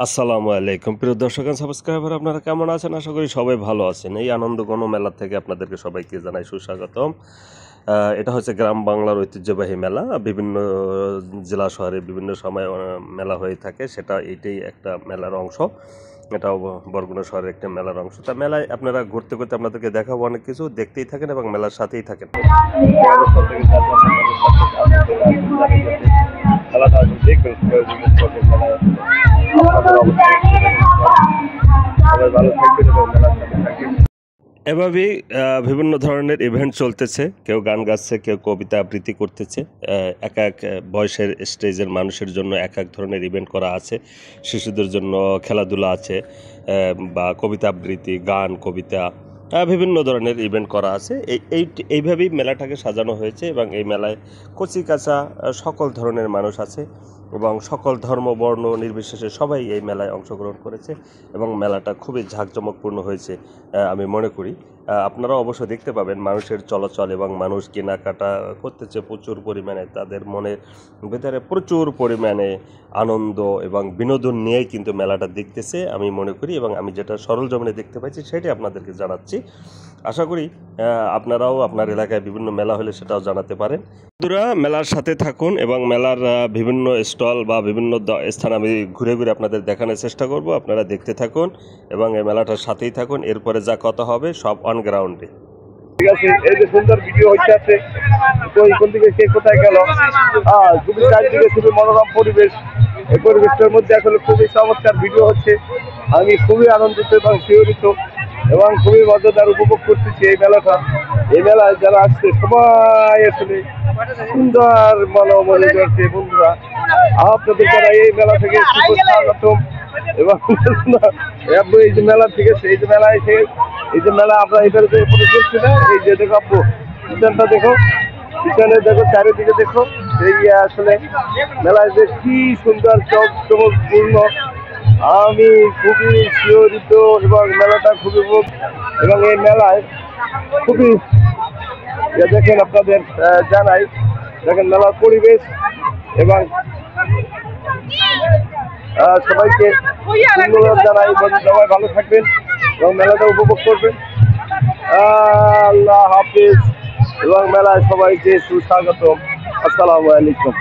আসসালামু আলাইকুম প্রিয় দর্শক এন্ড সাবস্ক্রাইবার, আপনারা কেমন আছেন? আশা করি সবাই ভালো আছেন। এই আনন্দঘন মেলা থেকে আপনাদেরকে সবাইকে জানাই সুস্বাগতম। এটা হচ্ছে গ্রাম বাংলার ঐতিহ্যবাহী মেলা। বিভিন্ন জেলা শহরে বিভিন্ন সময় মেলা হয়ে থাকে, সেটা এইটাই একটা মেলার অংশ। এটাও বরগুনা শহরের একটা মেলার অংশ। তা মেলায় আপনারা ঘুরতে ঘুরতে আপনাদেরকে দেখাবো অনেক কিছু, দেখতেই থাকেন এবং মেলার সাথেই থাকেন। এভাবেই বিভিন্ন ধরনের ইভেন্ট চলতেছে। কেউ গান গাচ্ছে, কেউ কবিতা আবৃত্তি করতেছে। এক এক বয়সের স্টেজের মানুষের জন্য এক এক ধরনের ইভেন্ট করা আছে। শিশুদের জন্য খেলাধুলা আছে, বা কবিতা আবৃত্তি, গান, কবিতা, বিভিন্ন ধরনের ইভেন্ট করা আছে। এইভাবেই মেলাটাকে সাজানো হয়েছে এবং এই মেলায় কচি কাঁচা সকল ধরনের মানুষ আছে এবং সকল ধর্ম বর্ণ নির্বিশেষে সবাই এই মেলায় অংশগ্রহণ করেছে এবং মেলাটা খুবই ঝাঁকজমকপূর্ণ হয়েছে আমি মনে করি। আপনারা অবশ্যই দেখতে পাবেন মানুষের চলাচল এবং মানুষ কেনাকাটা করতেছে প্রচুর পরিমাণে। তাদের মনের ভেতরে প্রচুর পরিমাণে আনন্দ এবং বিনোদন নিয়েই কিন্তু মেলাটা দেখতেছে আমি মনে করি, এবং আমি যেটা সরলজমিনে দেখতে পাচ্ছি সেটাই আপনাদেরকে জানাচ্ছি। আশা করি আপনারাও আপনার এলাকায় বিভিন্ন মেলা হলে সেটাও জানাতে পারেন। বন্ধুরা, মেলার সাথে থাকুন এবং মেলার বিভিন্ন স্টল বা বিভিন্ন স্থান আমি ঘুরে ঘুরে আপনাদের দেখানোর চেষ্টা করব। আপনারা দেখতে থাকুন এবং এই মেলাটার সাথেই থাকুন। এরপরে যা কথা হবে সব অন গ্রাউন্ডে। ঠিক আছে, এই যে সুন্দর ভিডিও হচ্ছে আছে, তো কোন দিকে কে কোথায় গেল, খুবই চারিদিকে খুবই মনোরম পরিবেশ। এই পরিবেশটার মধ্যে আসলে খুবই চমৎকার ভিডিও হচ্ছে। আমি খুবই আনন্দিত এবং শিহরিত এবং খুবই মজাদার উপভোগ করতেছি এই মেলাটা। এই মেলায় যারা আসছে সবাই আসলে সুন্দর মনে করছে। বন্ধুরা, আপনাদের যারা এই মেলা থেকে স্বাগতম এবং এই যে মেলা থেকে এই যে মেলা এসে এই যে মেলা আমরা এটার উপরে চলছি না, এই যে দেখো আপু পিছনটা দেখো, পিছনে দেখো, চারিদিকে দেখো, এই আসলে মেলায় যে কি সুন্দর চমকপূর্ণ। আমি খুবই শিহরিত এবং মেলাটা খুবই এবং এই মেলায় খুবই দেখেন আপনাদের জানাই, দেখেন মেলার পরিবেশ এবং সবাইকে ধন্যবাদ জানাই। সবাই ভালো থাকবেন এবং মেলাটা উপভোগ করবেন। আল্লাহ হাফিজ এবং মেলায় সবাইকে সুস্বাগতম। আসসালামু আলাইকুম।